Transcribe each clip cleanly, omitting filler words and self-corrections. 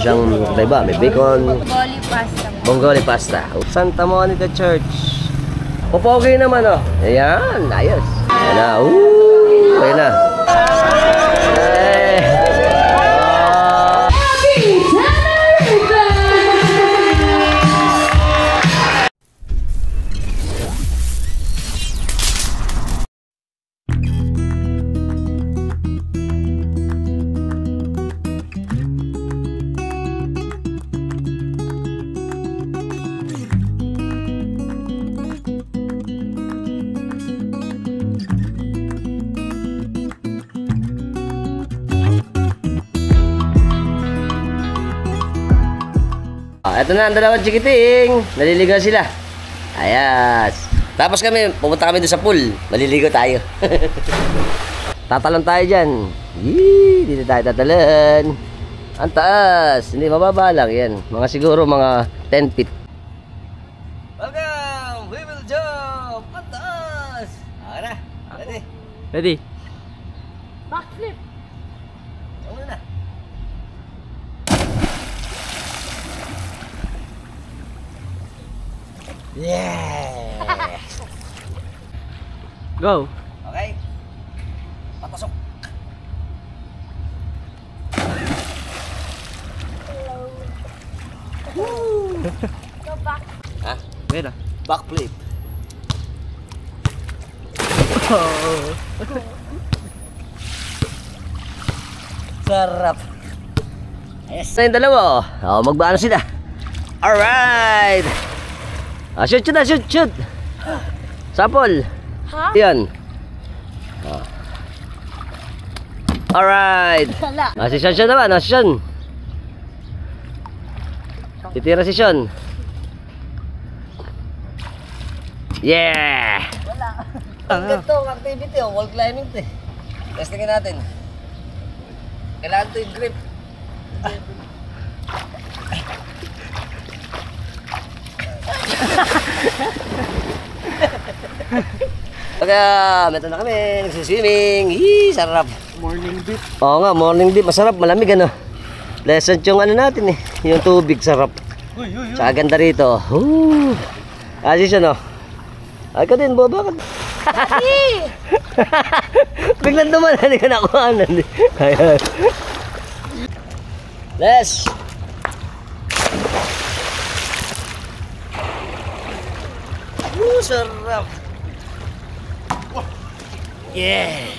siyang, diba, may bacon. Bongoli pasta. Bongoli pasta. Santa Monica Church. Popogi naman, oh. Ayan, ayos. Ayan na, ayan na. Ito na ang dalawang chikiting. Naliligaw sila. Ayas. Tapos kami, pupunta kami doon sa pool. Maliligo tayo. Tatalon tayo dyan. Yee, dito tayo tatalon. Ang taas. Hindi, mababa lang yan. Mga siguro mga 10 feet. Welcome! We will jump! Ang taas! Okay na. Ready? Ready? Backflip. Ano na? Yeah! Go! Okay. Papasok. Go back. Ha? Okay na. Backflip. Sarap. Yes. Na yung dalawa. Oh, magbaano sila. Alright. Shoot, shoot na, shoot, shoot. Sapol. Ha? Yan. Alright. Wala. Si Sean Sean naman, si Sean. Titira si Sean. Yeah! Wala. Ang ganitong activity, wall climbing to eh. Testingin natin. Kailangan to yung grip. Kaya, meto na kami, nagsiswimming. Hii, sarap. Morning dip. Oo nga, morning dip. Masarap, malamig ano. Lesson yung ano natin eh. Yung tubig, sarap. Tsaka ganda rito. Asis ano. Ay ka din, boba ka. Biglang duman, hindi ka nakuhanan. Ayan. Les! Sarap. Yeah!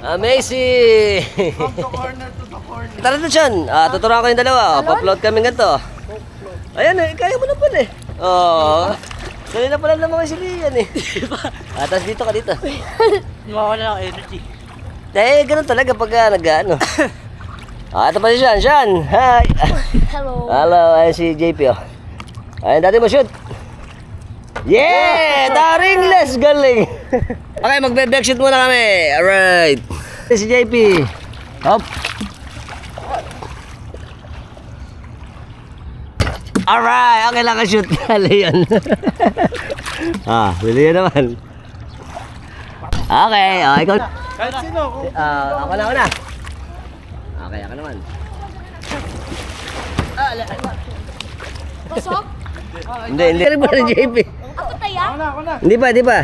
Amazing! From the corner to the corner. Tara na dyan. Tuturuan ko yung dalawa. Pa-float kami ganito. Ayan eh, kaya mo na pala eh. Oo. Kanina pala naman si Lian eh. Tapos dito ka dito. Mawala ng energy. Ganun talaga pag nag-ano. Ito pa si Sean. Sean, hi! Hello. Hello, ayun si JP oh. Ayun, dati mo shoot. Yeah! Daring les! Galing! Okay, magbe-back shoot muna kami. Alright. Si JP. Hop. Alright, okay lang ka-shoot. Kali yan. Bili yan naman. Okay, ikaw. Kahit sino. Ako na. Okay, ako naman. Pasok? Hindi rin pa rin JP. Ako taya? Ako na. Hindi pa.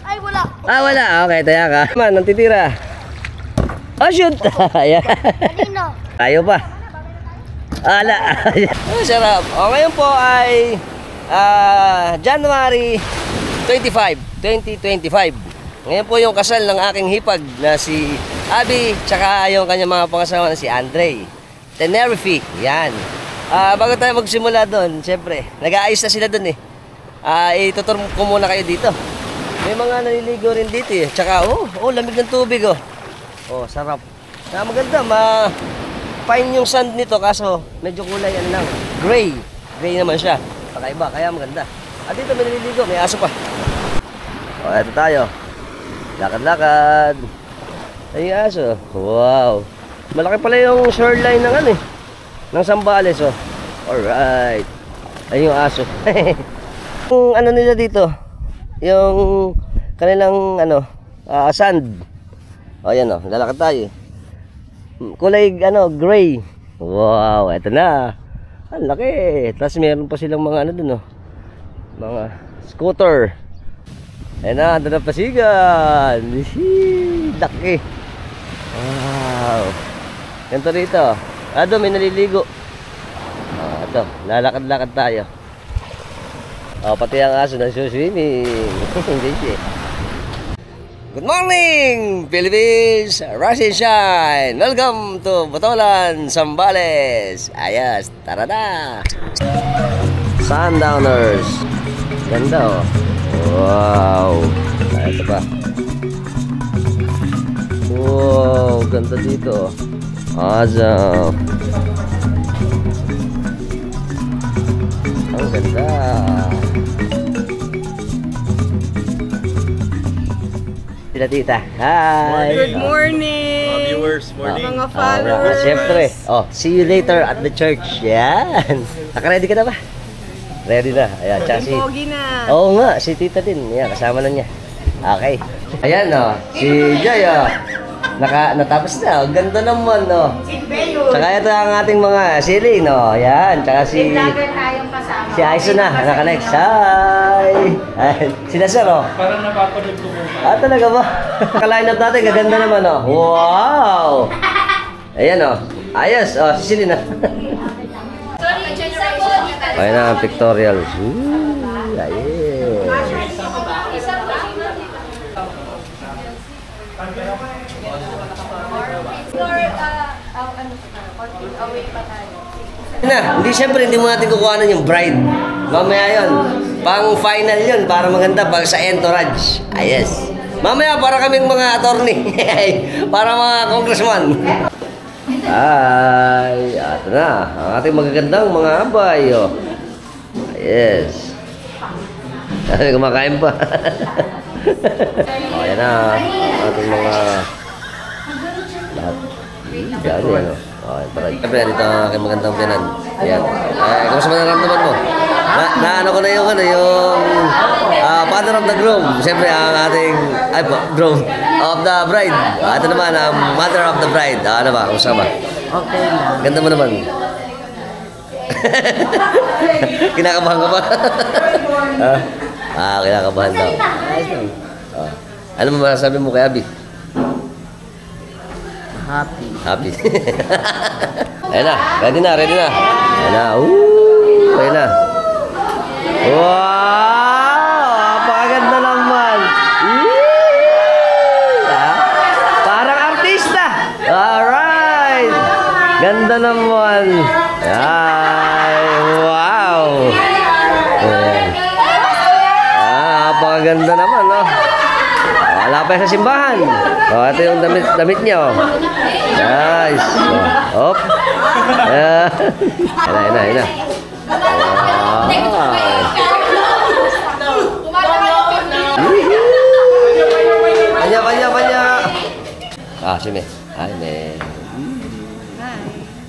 Ay, wala. Wala. Okay, taya ka. Man, nang titira. Shoot! Ayan. Kanino? Tayo pa. Ala. Sarap. Ngayon po ay January 25, 2025. Ngayon po yung kasal ng aking hipag na si Abby, tsaka yung kanyang mga pangasawa na si Andre Tenerife. Yan. Bago tayo magsimula doon, siyempre, nag-aayos na sila doon eh. Ituturo ko muna kayo dito. May mga naliligo rin dito eh. Tsaka, lamig ng tubig oh. Sarap. Maganda, fine yung sand nito kaso medyo kulay ano lang, gray naman siya, kakaiba, kaya maganda. At dito may naliligo, may aso pa. Ito tayo, lakad ay aso. Wow, malaki pala yung shoreline ng ano eh, ng Zambales oh. Alright, ay yung aso. Yung ano nila dito, yung kanilang ano, sand. Ayan oh, lalakad tayo. Kulay ano, gray. Wow, eto na. Ang laki. Tapos meron pa silang mga ano dun, oh. Mga scooter. Ayan na, doon ang pasigan. Laki. Wow. Ganito rito. Doon may naliligo. Ito, lalakad-lakad tayo. Pati ang aso nagsuswimming. Hindi siya. Good morning, Philippines! Rise and shine! Welcome to Botolan, Zambales! Ayos, tara na! Sundowners! Ganda, oh. Wow! Ito pa. Wow, ganda dito. Awesome! Ang ganda! Tita. Hi! Good morning! Mga viewers, morning. Mga followers! Siyempre. See you later at the church. Yan. Naka-ready ka na ba? Ready na. Ayan, tsaka si... Pogi na! Oo nga, si tita din. Yan, kasama na niya. Okay. Ayan, si Jay, natapos na. Ang ganda naman, Tsaka ito ang ating mga sili, Ayan, tsaka si... Si Aiso na, naka-next. Hi! Sila sir, Parang napapanood ko mo. Talaga ba? Naka-line up natin, gaganda naman, Wow! Ayan, ayos, sisili na. Ayan na ang pictorials. Ayun. Hindi, syempre, hindi mo natin kukuhanan yung bride. Mamaya yun. Pang final yun, para maganda pag sa entourage. Yes. Mamaya, para kaming mga attorney. Para mga congressman. Ay, ito na. Ang ating magagandang mga abay. Yes. Kumakain pa. Ayan na. Ating mga... lahat. Gano'n yan, Siyempre, dito ang aking magandang pinan. Ayan. Kamusta ba naramdaman mo? Naano ko na yung father of the groom. Siyempre, ang ating groom of the bride. Ito naman, ang mother of the bride. Ano ba? Kamusta ba? Okay lang. Ganda mo naman. Kinakabahan ka ba? Kinakabahan daw. Ano mo masasabi mo kay Abby? Happy. Happy. Ayan na. Ready na. Ayan na. Ayan na. Wow! Napakaganda naman. Parang artista. Alright. Ganda naman. Ay, wow. Napakaganda naman, Wala pa sa simbahan. Ito yung damit niya, Nice. Hop. Ayan na. Wow. Panya. Sime. Hi, man.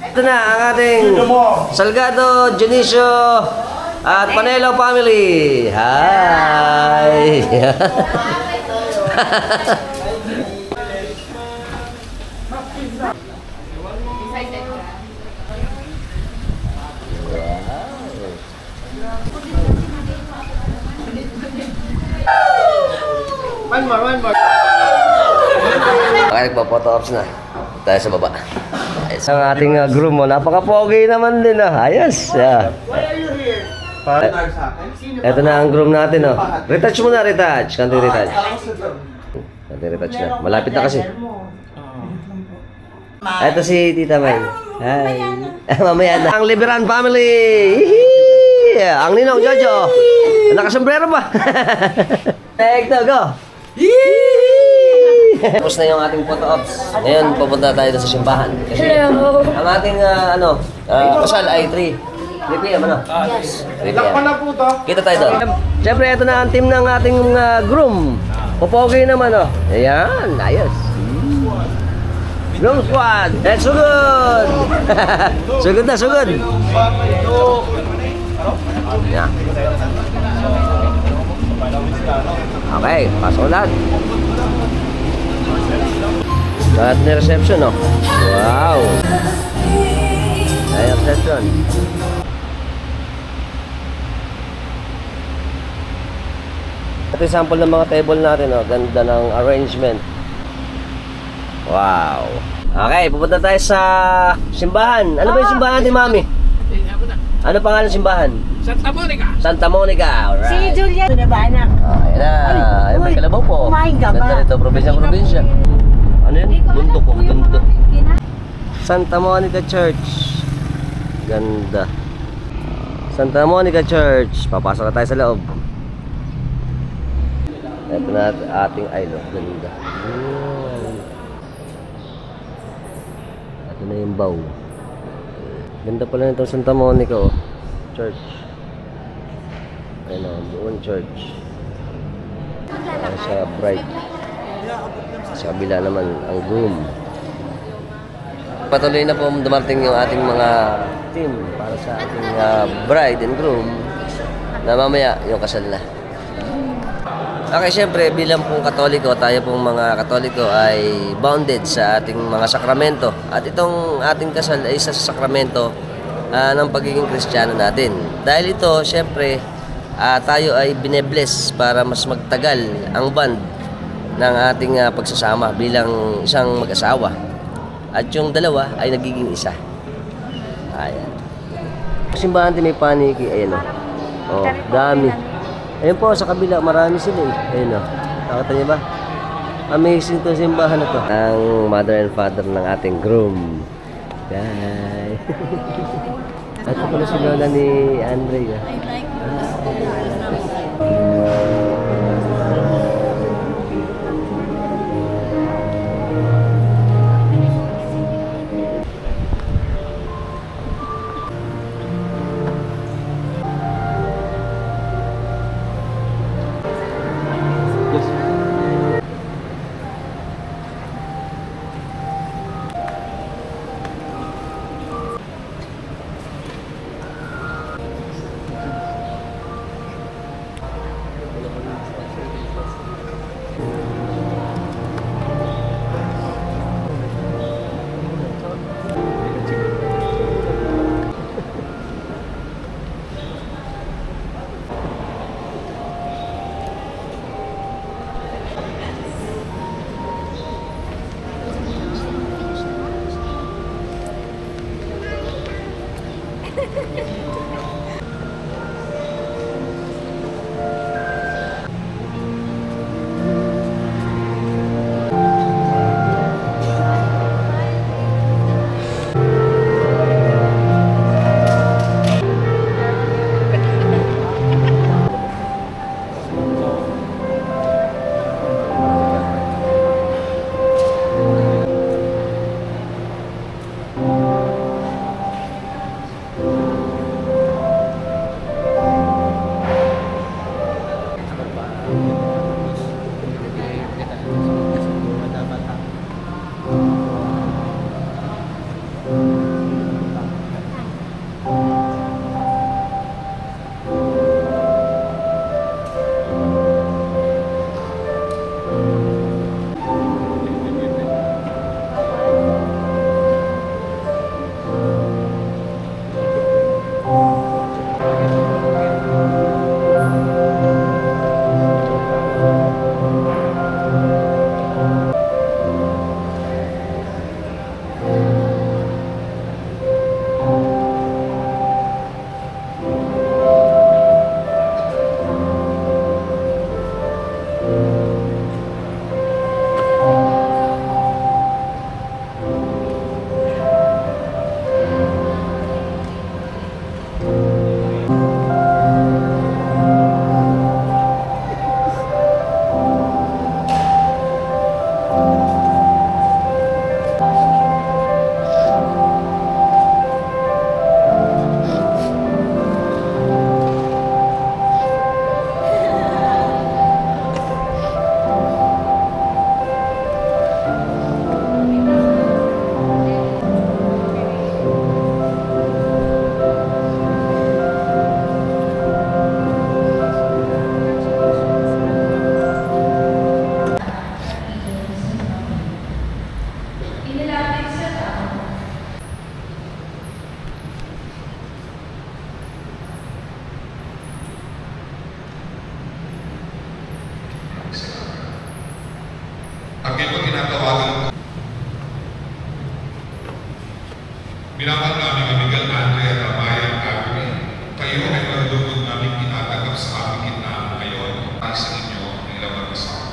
Ito na ang ating Salgado, Junicio, at Panelo family. Hi. One more. Okay, nagpa-photo ops na. Tayo sa baba. Ayos. Ang ating groom mo, napaka-pogi naman din, Ayos. Yeah. Ito na ang groom natin, Retouch muna, retouch. Kanto retouch. Kanto retouch na. Malapit na kasi. Ito si Tita May. Hi. Mamaya na. Ang Liberan family. Ang Ninong Jojo. Nakasombrero pa. Ito, go. Tapos na yung ating photo ops. Ngayon, pupunta tayo sa simbahan. Kasi ang ating kasal ay 3 p.m. Yes. 3 p.m. Kita tayo doon. Siyempre, ito na ang team ng ating groom. Popogi naman, Ayan, ayos. Groom squad. That's so good. Sugod na, sugod. Yeah. Okay, pasok lahat. Lahat na reception, Wow. yun. Ito yung sample ng mga table natin, oh. Ganda ng arrangement. Wow. Okay, pupunta tayo sa simbahan. Ano ba yung simbahan ni Mami? Ano pangalan ng simbahan? Santa Monica. Santa Monica. Alright. Si Julia. Ano ba, anak? Ayan na. Ay, may kalabaw po. kumain ka ba? Ganda nito, probinsya. Ano yun? Bundok ko, bundok. Santa Monica Church. Ganda. Santa Monica Church. Papasok na tayo sa loob. Ito na ating island. Ganda. Ito na yung bow. Ganda pala nitong Santa Monica, oh. Church. Ayun, oh, buong church. Sa bride. Sa kabila naman ang groom. Patuloy na po dumating yung ating mga team para sa ating bride and groom na mamaya yung kasal na. Okay, syempre bilang pong Katoliko, tayo pong mga Katoliko ay bounded sa ating mga sakramento. At itong ating kasal ay isa sa sakramento ng pagiging Kristiyano natin. Dahil ito, syempre, tayo ay binebless para mas magtagal ang bond ng ating pagsasama bilang isang mag-asawa. At yung dalawa ay nagiging isa. Ayan. Simbahan din may paniki. Ayan, o. Oh, dami. Ayun po, sa kabila, marami sila eh. Ayun, o. Nakita niyo ba? Amazing to simbahan na to. Ang mother and father ng ating groom. Guys. Ito pala si lola ni Andre. Andre at Amayang Avenue, kayo ay malulugod namin tinatanggap sa aming gitnaan ngayon para sa inyo ng ilang mag-asawa.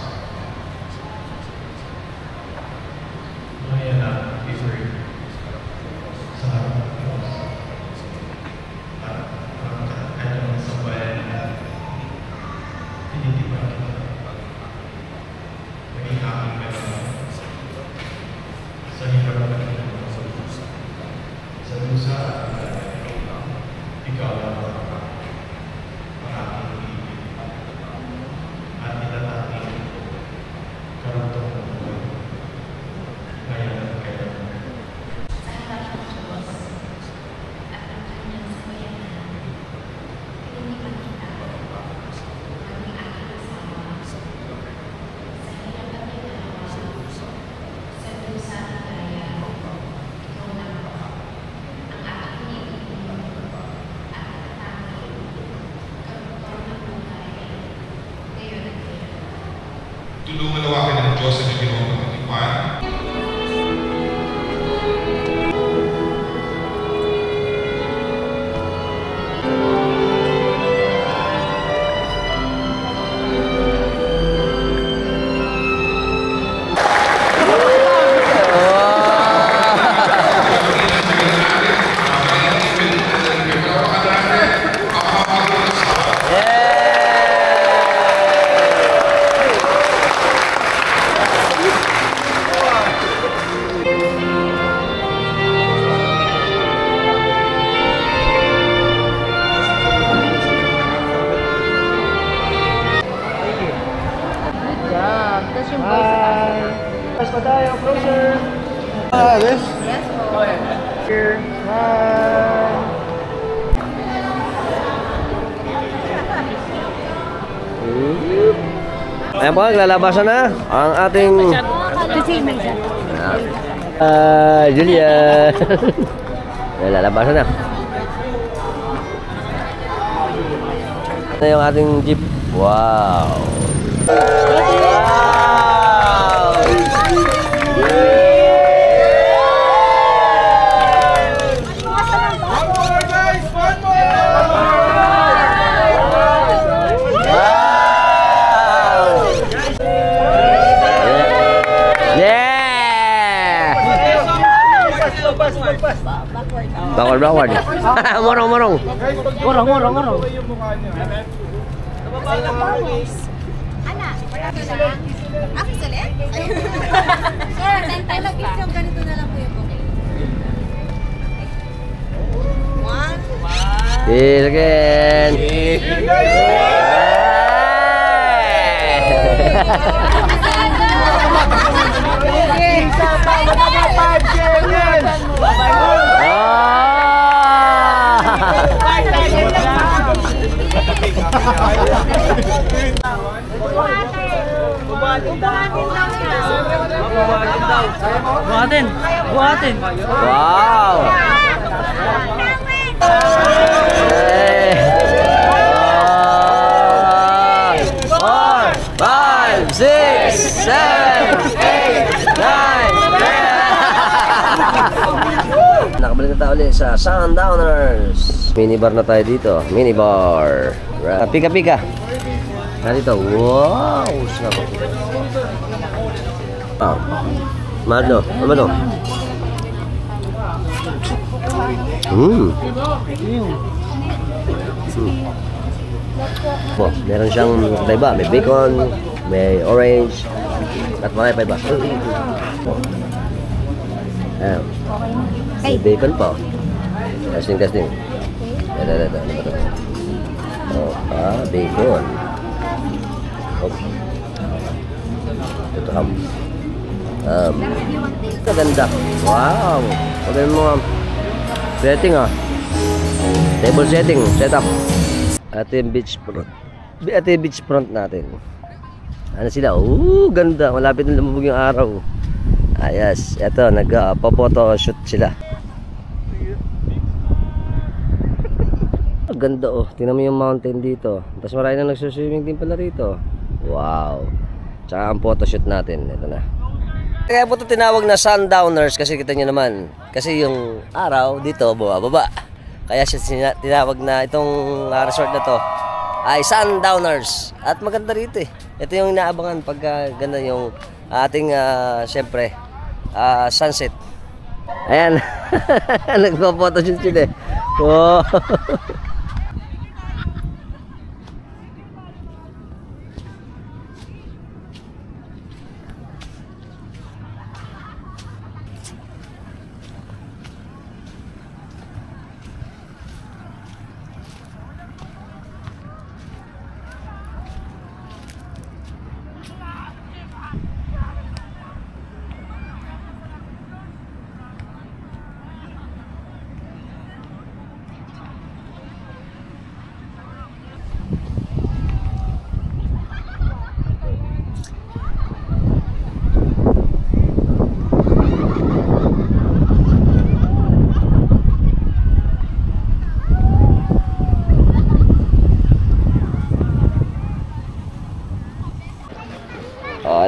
Mga anak, Israel, sa harap ng Diyos. At kahit naman sa bayan na tinitipan kita, naging aking meron sa hirap at hirap sa dusa. Sa dusa at ikaw lang ang aking ibig at itatangin karantong ng buhay. Ngayon at kailan. Tulungan nawa kayo ng Diyos sa inyong ginawang pagkatipan. Tapos yung voice sa taas. Mas pa tayo, closer. This? Yes po. Here. Ayan po, lalabasan na ang ating Kasi may isa. Julia. Ayan, lalabasan na. Ito yung ating jeep. Wow. Wow! Yeah! Backward. Morong. Ana, ako sulit? Sir, talagis yung ganito na lang po yung booking. One. Cheers again. Buhatin. Wow. Hey. 4, 5, 6, 7, 8, 9, 10. Nakabalik na tayo ulit sa Sundowners. Minibar na tayo dito. Minibar. Pika. Narito. Wow. Snap. Wow. Ano to? Oh, meron siyang iba. May bacon, may orange, at marami pa iba. Ayan. May bacon pa. Testing. Ito. Bacon. Ito ham. Ganda. Wow. Pagkain mo setting table setting, setup. Ito yung beach front. Ito yung beach front natin. Ano sila? Ganda. Malapit na lumubog yung araw. Yes. Ito, nagpa-photo shoot sila. Ganda Tingnan mo yung mountain dito. Tapos marami na nagsuswimming din pala rito. Wow. Tsaka ang photoshoot natin. Ito na. Kaya po ito tinawag na Sundowners kasi kita nyo naman. Kasi yung araw dito bumababa. Kaya siya tinawag na itong resort na to ay Sundowners. At maganda rito eh. Ito yung inaabangan pagka ganda yung ating syempre sunset. Ayan. Nagpo-photoshoot sila eh. Wow.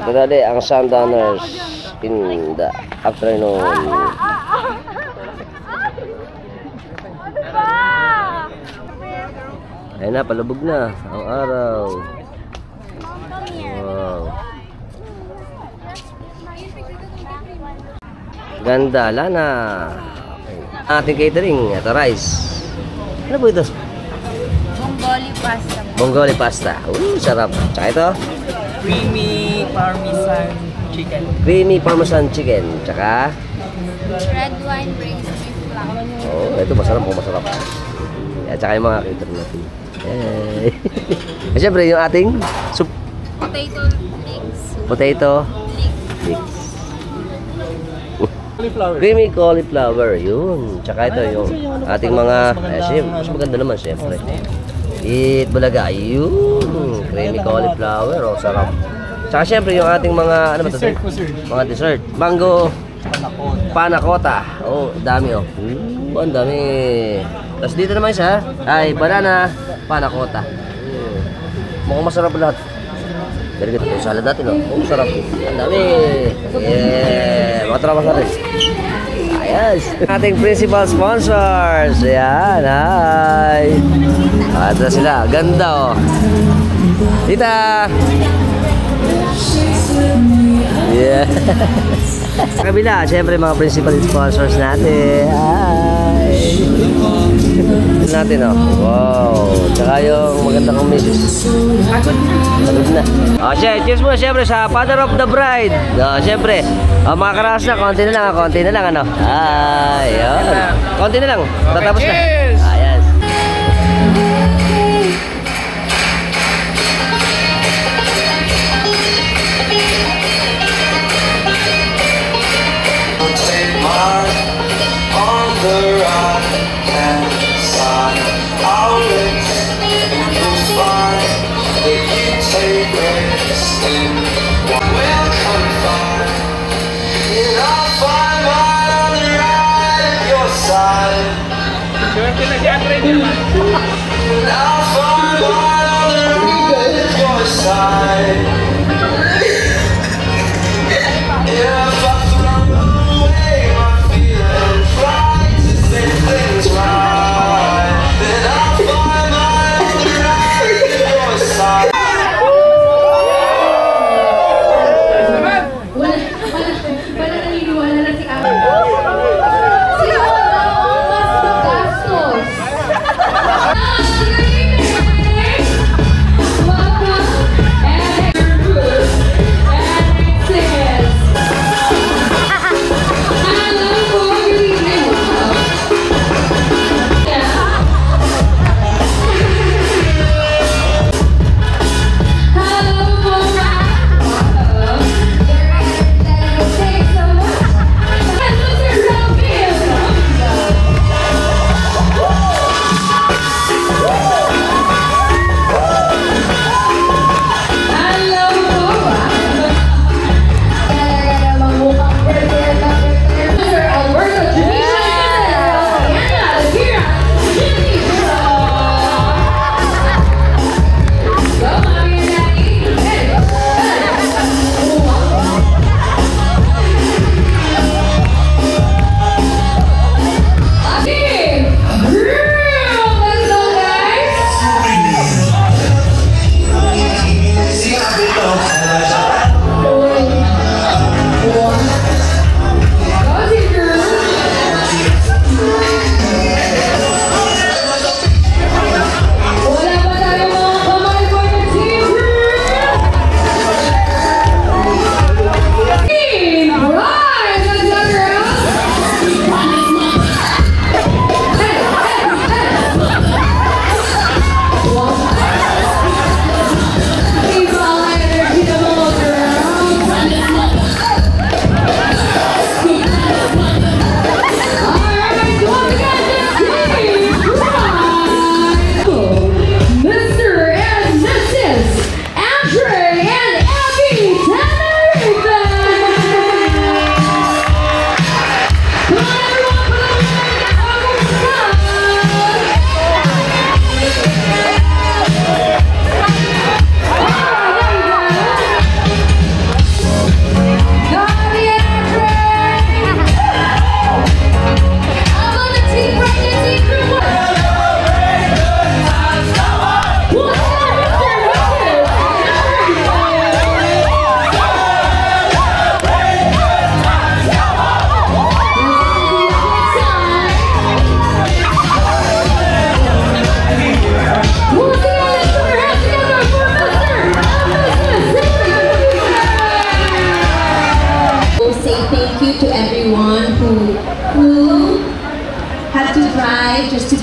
Ito na ang Sundowners in the afternoon. Ayun na, palubog na ang araw. Wow. Ganda, lana. Okay. Ating catering, ito rice. Ano po ito? Bongoli pasta. Bongoli pasta. Sarap. Tsaka ito? Creamy Parmesan chicken. Creamy Parmesan chicken. Tsaka? Red wine braised beef flour. Oh, ito masarap po, masarap. At saka yung mga catering natin. Yay! At syempre, yung ating soup. Potato leeks. Potato leeks. Creamy cauliflower. Yun. Tsaka ito yung ating mga... mas maganda naman, syempre. Eat bulaga. Yun. Creamy cauliflower. Oh, sarap. Tsaka syempre yung ating mga... Ano ba ito? Mga dessert. Mango. Panakota. Oh, dami oh. Ang dami. Tapos dito naman isa. Ay, banana. Panakota. Mukhang masarap lahat. Dari kita yung salad natin oh. Oh, masarap. Ang dami. Yeah. Mga tropa natin. Ayos. Ating principal sponsors. Ayan. Hi. Ito na sila. Ganda oh. Tita. Yeah. Sa kabila, syempre mga principal sponsors natin. Hi. Natin oh. Wow. Tsaka yung magandang misis. Pagod na. Oh, cheers mo syempre sa father of the bride. Oh, syempre. Oh, mga karas na, konti na lang ano. Ayun. Konti na lang. Tatapos na. Ayan.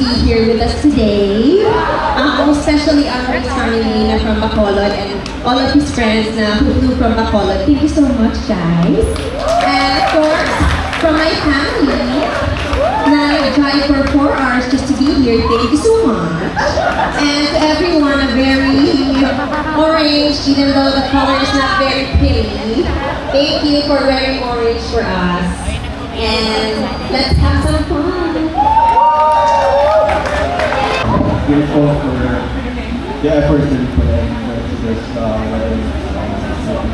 be here with us today. Especially our family na from Bacolod and all of his friends na who flew from Bacolod. Thank you so much, guys. And of course, from my family na nag-drive for 4 hours just to be here. Thank you so much. And to everyone, a very orange, even though the color is not very pretty. Thank you for wearing orange for us. And let's have some fun. Grateful for the efforts that you put in to this wedding.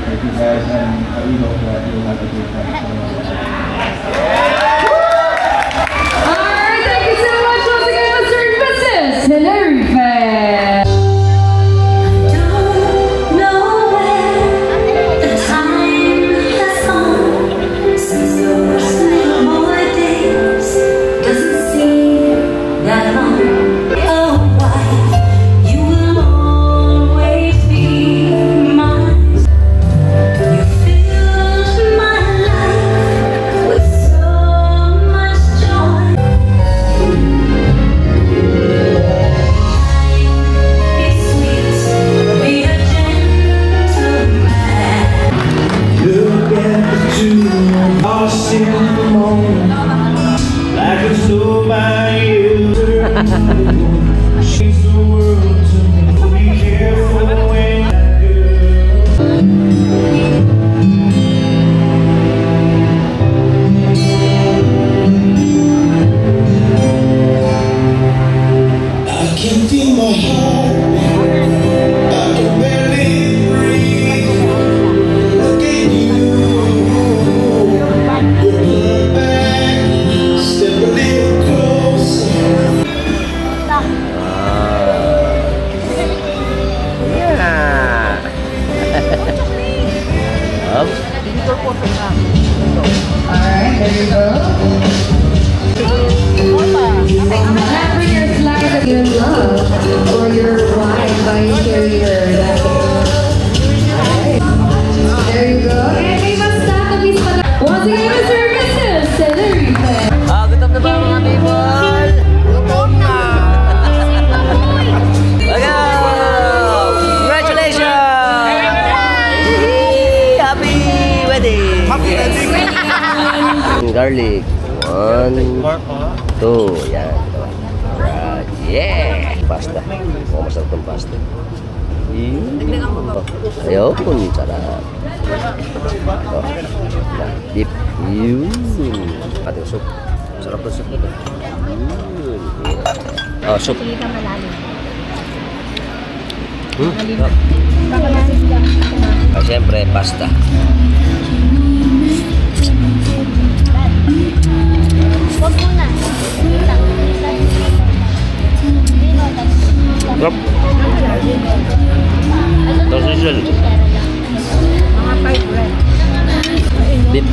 Thank you guys, and we hope that you'll have a great time. Alright, thank you so much once again, Mr. and Mrs. Tenerife. Alright, there you go. Remember your slide of your love or your wife by carrier. Alright. There you go. And we must stop the piece pala. Once again, Mr. and Mrs. Tenerife. Gutom na ba mga people? Gutom na! Congratulations! Happy wedding! Happy wedding! Garlic. 1, 2. Yan. Alright. Yeah! Pasta. Oh, masarap ng pasta. Ayaw kung sarap. Oh. Dip. Yun. Ating soup. Sarap ng soup na ito. Yun. Oh, soup. Ah, siyempre, pasta. Huwag muna. Sarap. Ito sizzle. Dip.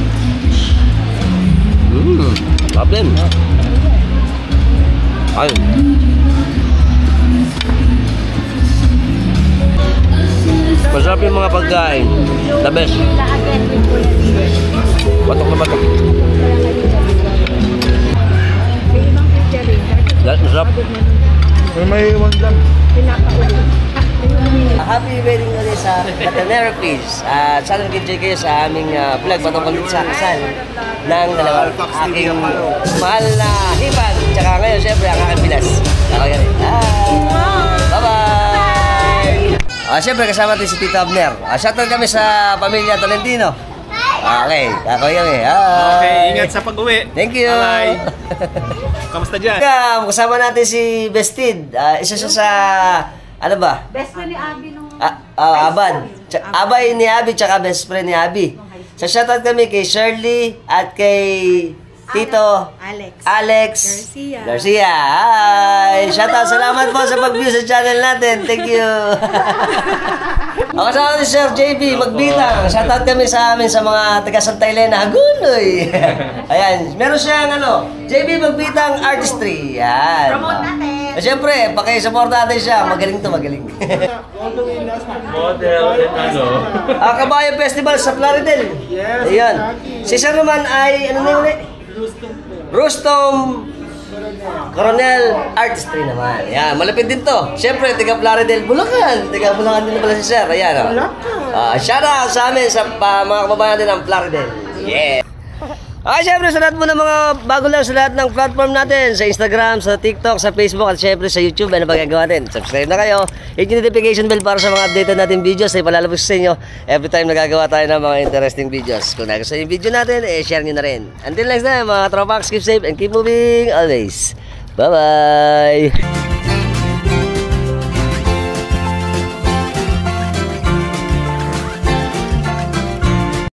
Sarap din. Ay. Masarap yung mga pagkain. The best. Batok na batok. Masarap. May iwan lang. Happy wedding ulit sa Tenerifes. Sana nag-enjoy kayo sa aming vlog patungkol sa kasal ng dalawang aking mahal na hipag. Tsaka ngayon, syempre, ang aking pilas. Ako yan. Bye-bye! Syempre, kasama natin si Tito Abner. Shoutout kami sa pamilya Tolentino. Okay, ako kami. Okay, ingat sa pag-uwi. Thank you! Bye! Kamusta dyan? Kasama natin si Bestid. Isa siya sa... Ano ba? Best friend ni Abby nung... Abad. Abay ni Abby, tsaka best friend ni Abby. So, shoutout kami kay Shirley at kay Tito Alex Garcia. Hi! Shoutout, salamat po sa pag-view sa channel natin. Thank you. Ako kasama ni Sir JB Magbitang. Shoutout kami sa amin sa mga taga Santa Elena, Hagunoy. Ayan, meron siyang JB Magbitang Artistry. Yan. Promote natin. Siyempre, pakisupport natin siya. Magaling to, magaling. Model and Kabayo Festival sa Plaridel. Ayan. Si Sir naman ay, ano na yun? Rustom Coronel Artistry naman. Yan, malapit din to. Siyempre, taga Plaridel, Bulacan. Taga Bulacan din pala si Sir. Ayan, shout out sa amin sa mga kababayan natin ng Plaridel. Yeah. Okay, syempre sa lahat mo ng mga bago lang sa lahat ng platform natin, sa Instagram, sa TikTok, sa Facebook, at syempre sa YouTube, ano ba gagawa natin? Subscribe na kayo, hit yung notification bell para sa mga updated natin videos ay palalabas sa inyo every time nagagawa tayo ng mga interesting videos. Kung nagustuhan yung video natin, share nyo na rin. Until next time, mga tropax, keep safe and keep moving always. Bye-bye!